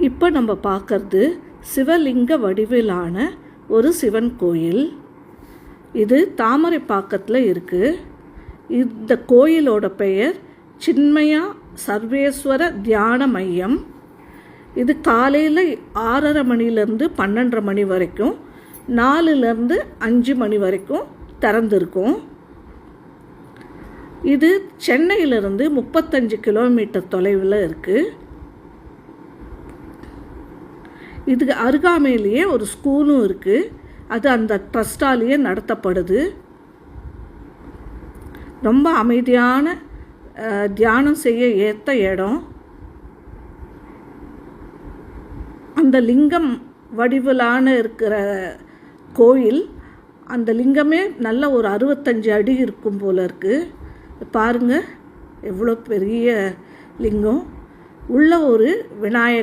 இப்போ நம்ம பார்க்கறது சிவலிங்க வடிவிலான ஒரு சிவன் கோயில். இது தாமரைப்பாக்கத்தில் இருக்குது. இந்த கோயிலோட பெயர் சின்மயா சர்வேஸ்வர தியான மையம். இது காலையில் 6:30 மணிலேருந்து 12:30 மணி வரைக்கும், 4லேருந்து 5 மணி வரைக்கும் திறந்துருக்கும். இது சென்னையிலிருந்து 35 கிலோமீட்டர் தொலைவில் இருக்குது. இதுக்கு அருகாமையிலேயே ஒரு ஸ்கூலும் இருக்குது. அது அந்த ட்ரஸ்டாலேயே நடத்தப்படுது. ரொம்ப அமைதியான தியானம் செய்ய ஏற்ற இடம். அந்த லிங்கம் வடிவிலான இருக்கிற கோயில், அந்த லிங்கமே நல்ல ஒரு 65 அடி இருக்கும் போல இருக்குது. பாருங்கள் எவ்வளோ பெரிய லிங்கம். உள்ள ஒரு விநாயகர்